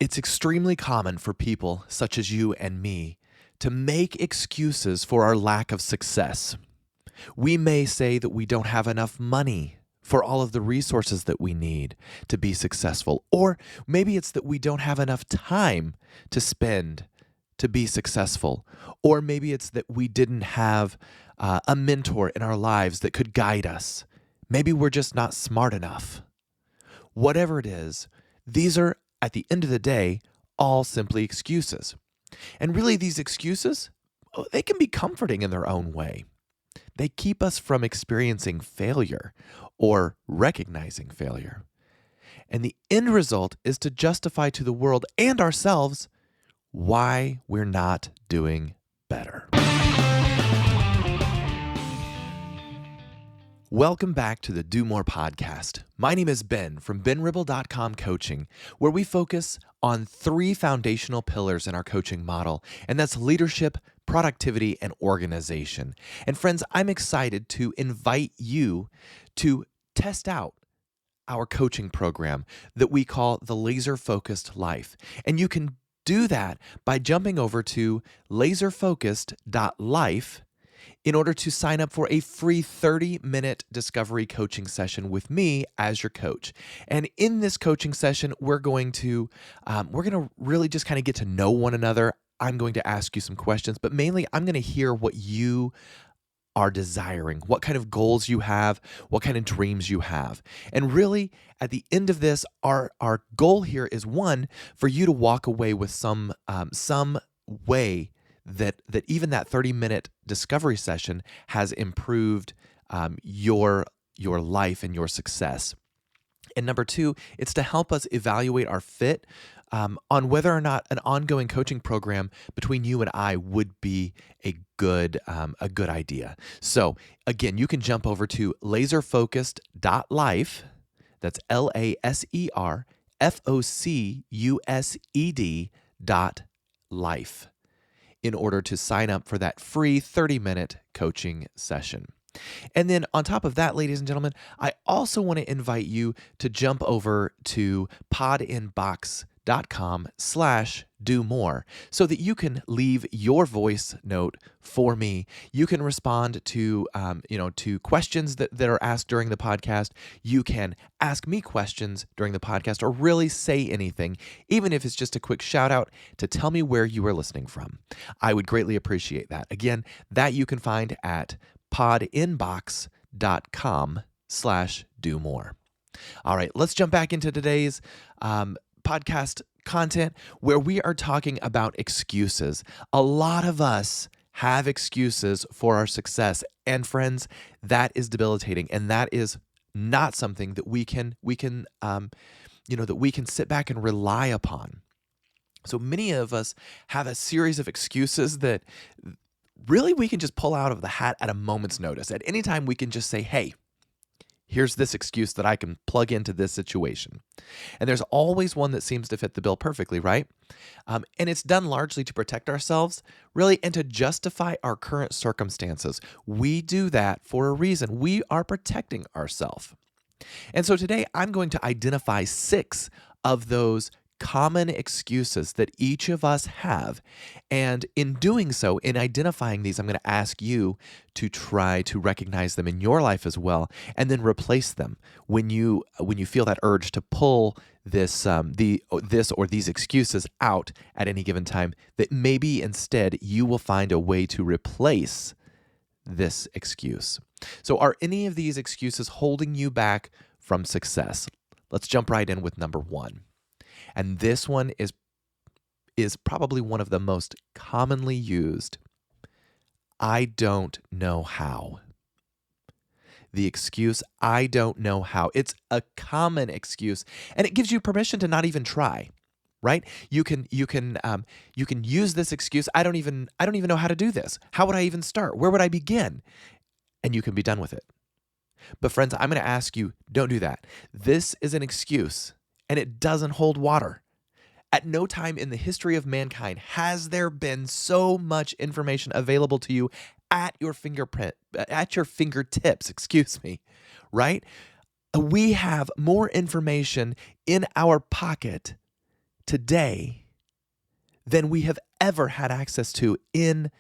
It's extremely common for people such as you and me to make excuses for our lack of success. We may say that we don't have enough money for all of the resources that we need to be successful, or maybe it's that we don't have enough time to spend to be successful, or maybe it's that we didn't have a mentor in our lives that could guide us. Maybe we're just not smart enough. Whatever it is, these are, at the end of the day, all simply excuses. And really, these excuses, they can be comforting in their own way. They keep us from experiencing failure or recognizing failure. And the end result is to justify to the world and ourselves why we're not doing better. Welcome back to the Do More podcast. My name is Ben from benribble.com Coaching, where we focus on 3 foundational pillars in our coaching model, and that's leadership, productivity, and organization. And friends, I'm excited to invite you to test out our coaching program that we call the Laser Focused Life. And you can do that by jumping over to laserfocused.life in order to sign up for a free 30-minute discovery coaching session with me as your coach. And in this coaching session, we're going to really just kind of get to know one another. I'm going to ask you some questions, but mainly I'm going to hear what you are desiring, what kind of goals you have, what kind of dreams you have. And really, at the end of this, our goal here is, one, for you to walk away with some way that even that 30-minute discovery session has improved your life and your success. And number 2, it's to help us evaluate our fit on whether or not an ongoing coaching program between you and I would be a good idea. So again, you can jump over to laserfocused.life. That's laserfocused.life. In order to sign up for that free 30-minute coaching session. And then on top of that, ladies and gentlemen, I also want to invite you to jump over to podinbox.com/do-more so that you can leave your voice note for me. You can respond to questions that are asked during the podcast. You can ask me questions during the podcast, or really say anything, even if it's just a quick shout out to tell me where you are listening from. I would greatly appreciate that. Again, that you can find at podinbox.com/do-more. All right, let's jump back into today's podcast content, where we are talking about excuses. A lot of us have excuses for our success, and friends, that is debilitating, and that is not something that we can sit back and rely upon. So many of us have a series of excuses that really we can just pull out of the hat at a moment's notice. At any time, we can just say, hey, here's this excuse that I can plug into this situation. And there's always one that seems to fit the bill perfectly, right? And it's done largely to protect ourselves, really, and to justify our current circumstances. We do that for a reason. We are protecting ourselves. And so today, I'm going to identify 6 of those common excuses that each of us have. And in doing so, in identifying these, I'm going to ask you to try to recognize them in your life as well, and then replace them when you feel that urge to pull this or these excuses out at any given time, that maybe instead you will find a way to replace this excuse. So are any of these excuses holding you back from success? Let's jump right in with number 1. And this one is probably one of the most commonly used. I don't know how. The excuse, I don't know how. It's a common excuse, and it gives you permission to not even try, right? You can use this excuse. I don't even know how to do this. How would I even start? Where would I begin? And you can be done with it. But friends, I'm going to ask you, don't do that. This is an excuse, and it doesn't hold water. At no time in the history of mankind has there been so much information available to you at your fingertips, right? We have more information in our pocket today than we have ever had access to in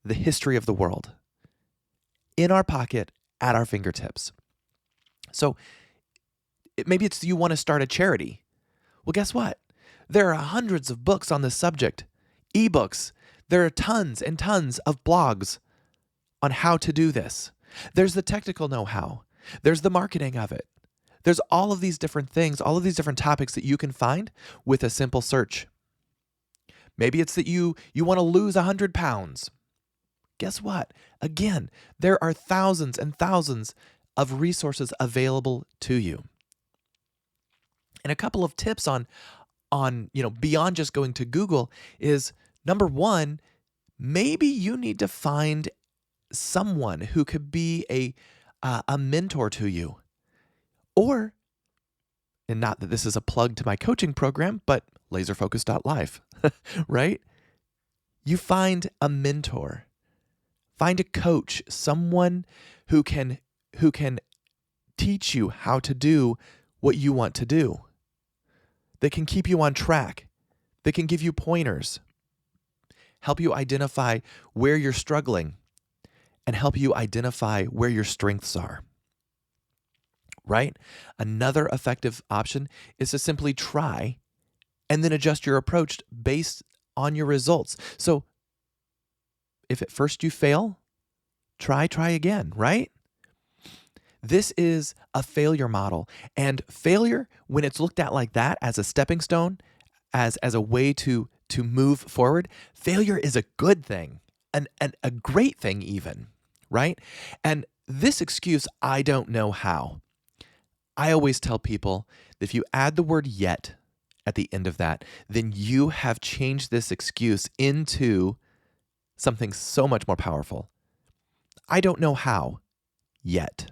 the history of the world, in our pocket, at our fingertips. So maybe it's you want to start a charity. Well, guess what? There are hundreds of books on this subject, ebooks. There are tons and tons of blogs on how to do this. There's the technical know-how. There's the marketing of it. There's all of these different things, all of these different topics that you can find with a simple search. Maybe it's that you want to lose 100 pounds. Guess what? Again, there are thousands and thousands of resources available to you. And a couple of tips on beyond just going to Google is, number one, maybe you need to find someone who could be a mentor to you. Or, and not that this is a plug to my coaching program, but laserfocus.life, right? You find a mentor, find a coach, someone who can teach you how to do what you want to do. They can keep you on track. They can give you pointers, help you identify where you're struggling, and help you identify where your strengths are. Right? Another effective option is to simply try and then adjust your approach based on your results. So if at first you fail, try again, right? This is a failure model. And failure, when it's looked at like that, as a stepping stone, as a way to move forward, failure is a good thing, and a great thing even, right? And this excuse, I don't know how. I always tell people that if you add the word yet at the end of that, then you have changed this excuse into something so much more powerful. I don't know how yet.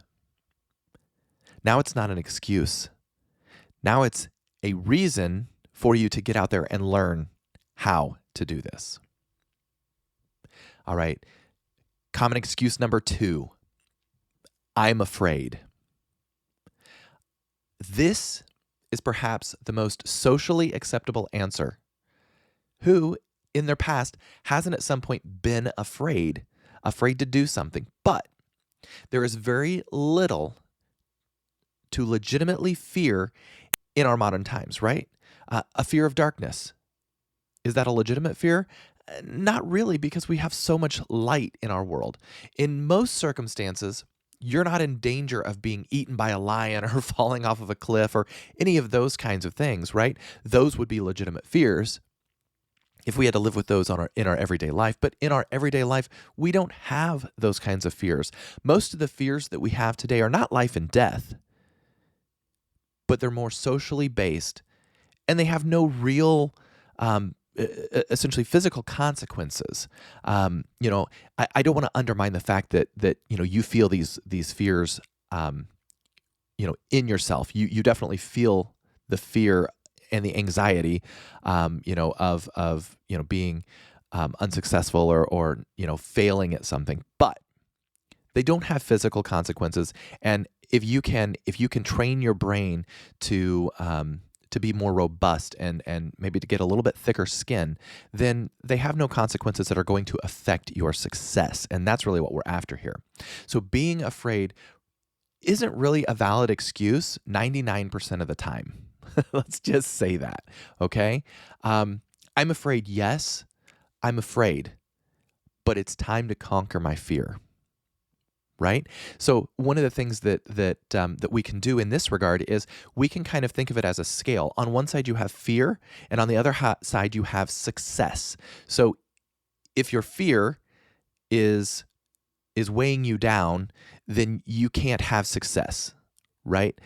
Now it's not an excuse. Now it's a reason for you to get out there and learn how to do this. All right. Common excuse number 2. I'm afraid. This is perhaps the most socially acceptable answer. Who, in their past, hasn't at some point been afraid to do something? But there is very little to legitimately fear in our modern times, right? A fear of darkness. Is that a legitimate fear? Not really, because we have so much light in our world. In most circumstances, you're not in danger of being eaten by a lion or falling off of a cliff or any of those kinds of things, right? Those would be legitimate fears if we had to live with those in our everyday life. But in our everyday life, we don't have those kinds of fears. Most of the fears that we have today are not life and death, but they're more socially based, and they have no real essentially physical consequences. I don't want to undermine the fact that you feel these fears in yourself. You definitely feel the fear and the anxiety of being unsuccessful or failing at something, but they don't have physical consequences. And if you can train your brain to be more robust and maybe to get a little bit thicker skin, then they have no consequences that are going to affect your success. And that's really what we're after here. So being afraid isn't really a valid excuse 99% of the time. Let's just say that, okay? I'm afraid, yes, I'm afraid, but it's time to conquer my fear. Right? So one of the things that we can do in this regard is we can kind of think of it as a scale. On one side you have fear, and on the other side you have success. So if your fear is weighing you down, then you can't have success, right?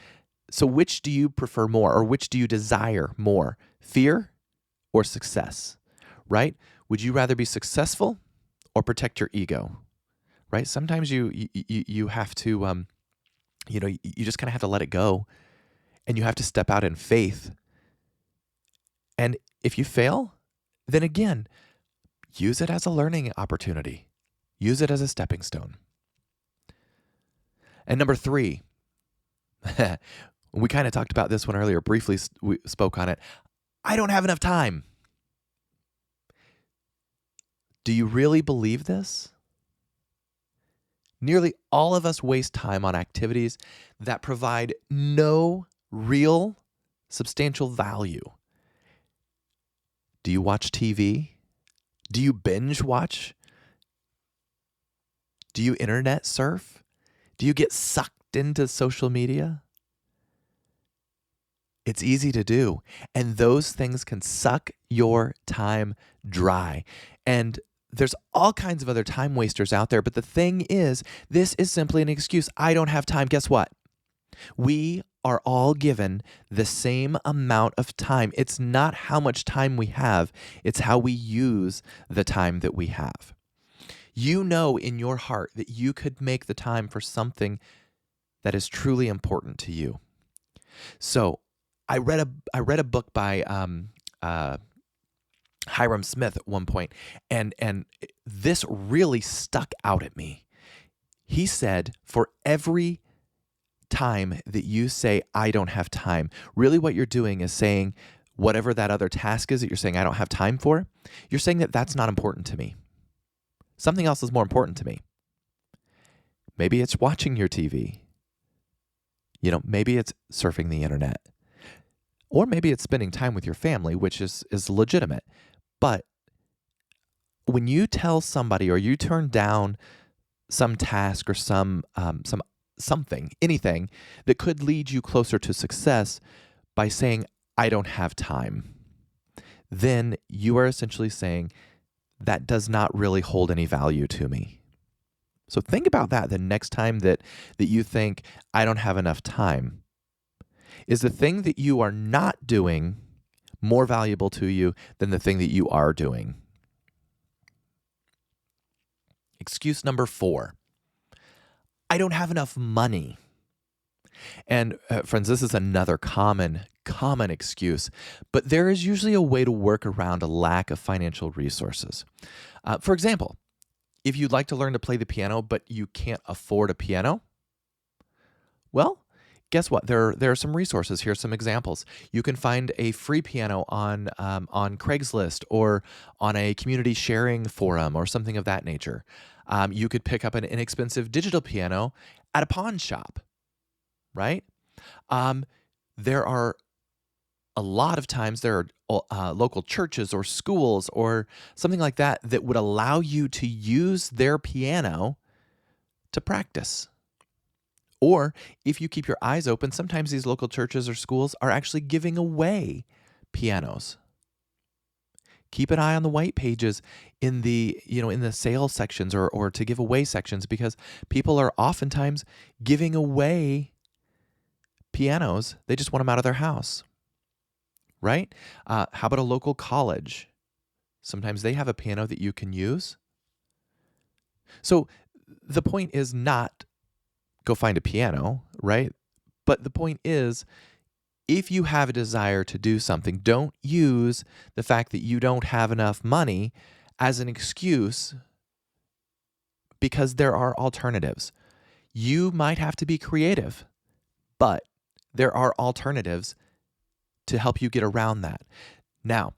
So which do you prefer more, or which do you desire more, fear or success, right? Would you rather be successful or protect your ego? Right? Sometimes you have to, you just kind of have to let it go, and you have to step out in faith. And if you fail, then again, use it as a learning opportunity. Use it as a stepping stone. And number 3, we kind of talked about this one earlier, briefly we spoke on it. I don't have enough time. Do you really believe this? Nearly all of us waste time on activities that provide no real substantial value. Do you watch TV? Do you binge watch? Do you internet surf? Do you get sucked into social media? It's easy to do. And those things can suck your time dry. And there's all kinds of other time wasters out there. But the thing is, this is simply an excuse. I don't have time. Guess what? We are all given the same amount of time. It's not how much time we have, it's how we use the time that we have. You know in your heart that you could make the time for something that is truly important to you. So I read a book by Hiram Smith at one point, and this really stuck out at me. He said, for every time that you say, I don't have time, really what you're doing is saying whatever that other task is that you're saying I don't have time for, you're saying that that's not important to me. Something else is more important to me. Maybe it's watching your TV. Maybe it's surfing the internet. Or maybe it's spending time with your family, which is legitimate. But when you tell somebody or you turn down some task or something, anything that could lead you closer to success by saying, I don't have time, then you are essentially saying that does not really hold any value to me. So think about that the next time that you think, I don't have enough time. Is the thing that you are not doing more valuable to you than the thing that you are doing? Excuse number 4. I don't have enough money. And friends, this is another common excuse, but there is usually a way to work around a lack of financial resources. For example, if you'd like to learn to play the piano, but you can't afford a piano, well, guess what? There are some resources. Here are some examples. You can find a free piano on Craigslist or on a community sharing forum or something of that nature. You could pick up an inexpensive digital piano at a pawn shop, right? There are a lot of times there are local churches or schools or something like that that would allow you to use their piano to practice. Or if you keep your eyes open, sometimes these local churches or schools are actually giving away pianos. Keep an eye on the white pages in the sales sections or to give away sections, because people are oftentimes giving away pianos. They just want them out of their house, right? How about a local college? Sometimes they have a piano that you can use. So the point is not go find a piano, right? But the point is, if you have a desire to do something, don't use the fact that you don't have enough money as an excuse, because there are alternatives. You might have to be creative, but there are alternatives to help you get around that. Now,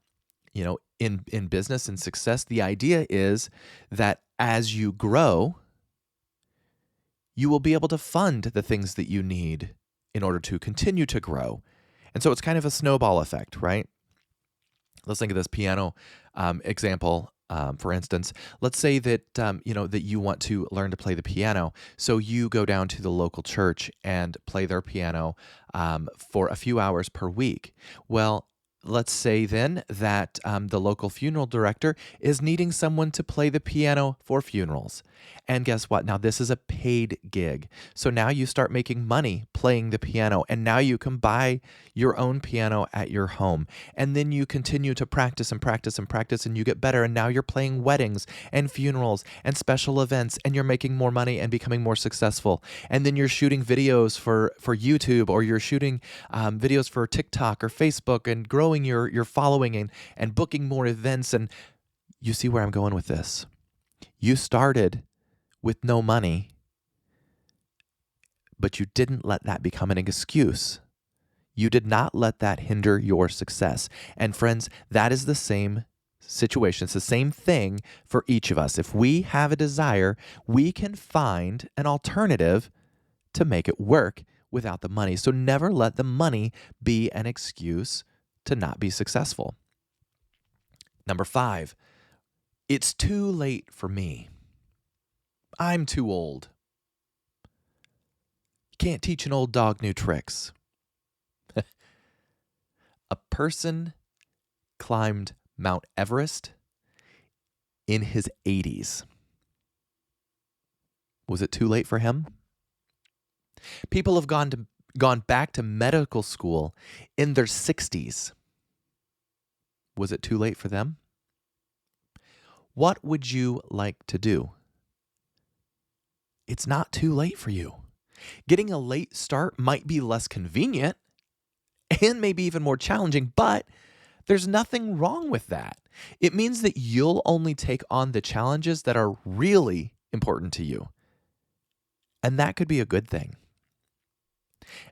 in business and success, the idea is that as you grow, you will be able to fund the things that you need in order to continue to grow. And so it's kind of a snowball effect, right? Let's think of this piano example. For instance, let's say that that you want to learn to play the piano. So you go down to the local church and play their piano for a few hours per week. Well, let's say then that the local funeral director is needing someone to play the piano for funerals. And guess what? Now this is a paid gig. So now you start making money playing the piano, and now you can buy your own piano at your home. And then you continue to practice and practice and practice, and you get better. And now you're playing weddings and funerals and special events, and you're making more money and becoming more successful. And then you're shooting videos for YouTube, or you're shooting videos for TikTok or Facebook, and growing your following and booking more events. And you see where I'm going with this. You started with no money, but you didn't let that become an excuse. You did not let that hinder your success. And friends, that is the same situation. It's the same thing for each of us. If we have a desire, we can find an alternative to make it work without the money. So never let the money be an excuse to not be successful. Number 5, it's too late for me. I'm too old. You can't teach an old dog new tricks. A person climbed Mount Everest in his 80s. Was it too late for him? People have gone back to medical school in their 60s. Was it too late for them? What would you like to do? It's not too late for you. Getting a late start might be less convenient and maybe even more challenging, but there's nothing wrong with that. It means that you'll only take on the challenges that are really important to you. And that could be a good thing.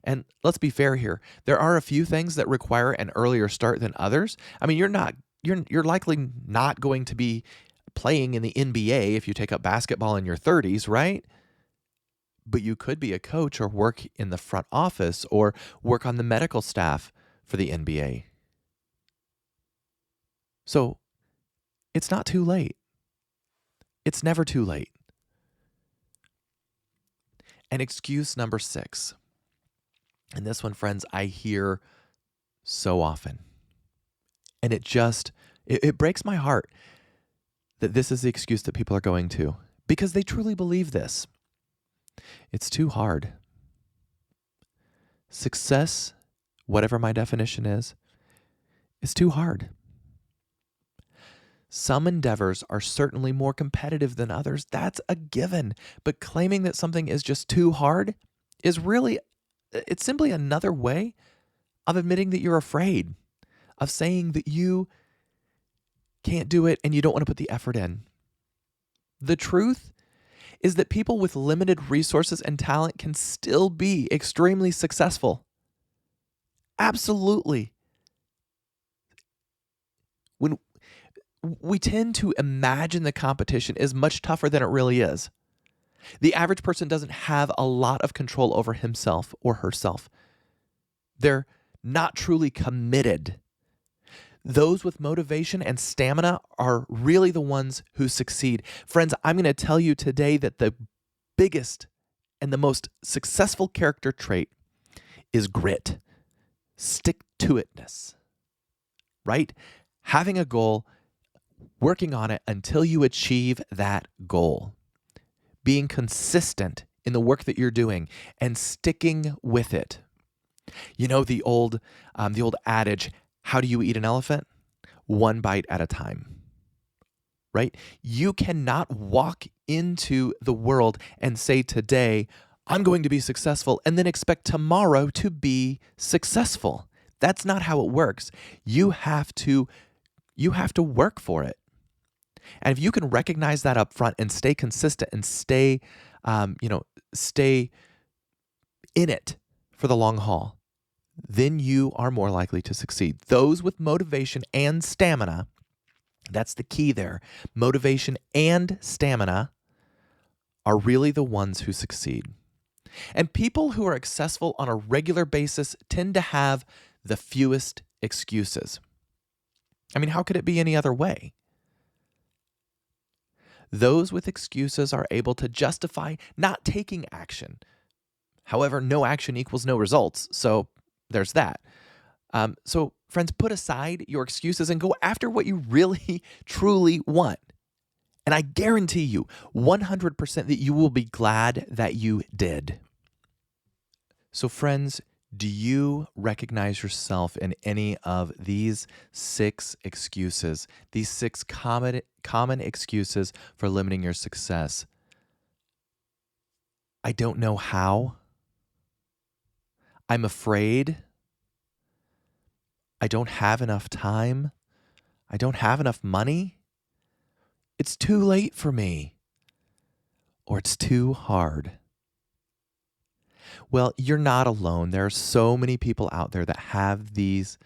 And let's be fair here. There are a few things that require an earlier start than others. I mean, you're likely not going to be playing in the NBA if you take up basketball in your 30s, right? But you could be a coach or work in the front office or work on the medical staff for the NBA. So it's not too late. It's never too late. And excuse number 6. And this one, friends, I hear so often. And it breaks my heart that this is the excuse that people are going to because they truly believe this. It's too hard. Success, whatever my definition is too hard. Some endeavors are certainly more competitive than others. That's a given. But claiming that something is just too hard is it's simply another way of admitting that you're afraid, of saying that you can't do it and you don't want to put the effort in. The truth is that people with limited resources and talent can still be extremely successful. Absolutely. When we tend to imagine the competition is much tougher than it really is. The average person doesn't have a lot of control over himself or herself. They're not truly committed. Those with motivation and stamina are really the ones who succeed. Friends, I'm going to tell you today that the biggest and the most successful character trait is grit, stick-to-itness, right? Having a goal, working on it until you achieve that goal. Being consistent in the work that you're doing and sticking with it. You know the old adage, how do you eat an elephant? One bite at a time, right? You cannot walk into the world and say today, I'm going to be successful, and then expect tomorrow to be successful. That's not how it works. You have to work for it. And if you can recognize that up front and stay consistent and stay in it for the long haul, then you are more likely to succeed. Those with motivation and stamina, that's the key there. Motivation and stamina are really the ones who succeed. And people who are successful on a regular basis tend to have the fewest excuses. I mean, how could it be any other way? Those with excuses are able to justify not taking action. However, no action equals no results, so there's that. So, friends, put aside your excuses and go after what you really, truly want. And I guarantee you 100% that you will be glad that you did. So, friends, do you recognize yourself in any of these 6 excuses, these 6 common excuses for limiting your success? I don't know how. I'm afraid. I don't have enough time. I don't have enough money. It's too late for me. Or it's too hard. Well, you're not alone. There are so many people out there that have these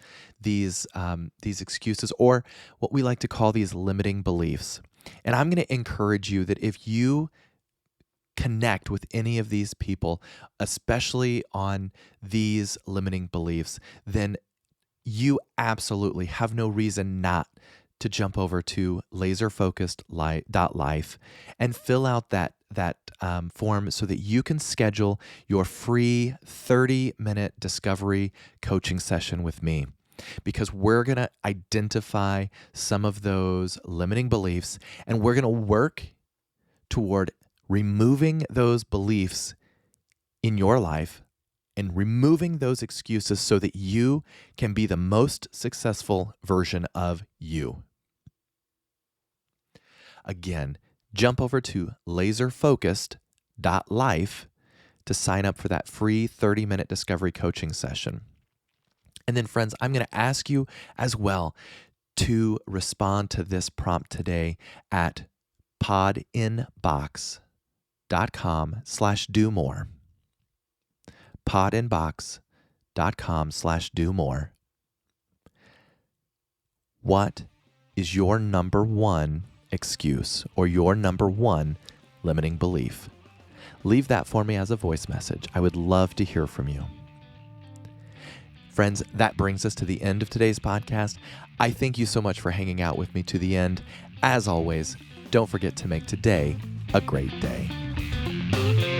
excuses, or what we like to call these limiting beliefs. And I'm going to encourage you that if you connect with any of these people, especially on these limiting beliefs, then you absolutely have no reason not to jump over to laserfocused.life and fill out that form so that you can schedule your free 30-minute discovery coaching session with me. Because we're going to identify some of those limiting beliefs, and we're going to work toward removing those beliefs in your life and removing those excuses so that you can be the most successful version of you. Again, jump over to laserfocused.life to sign up for that free 30-minute discovery coaching session. And then, friends, I'm going to ask you as well to respond to this prompt today at podinbox.com/do-more. podinbox.com/do-more. What is your number one excuse or your number one limiting belief? Leave that for me as a voice message. I would love to hear from you. Friends, that brings us to the end of today's podcast. I thank you so much for hanging out with me to the end. As always, don't forget to make today a great day.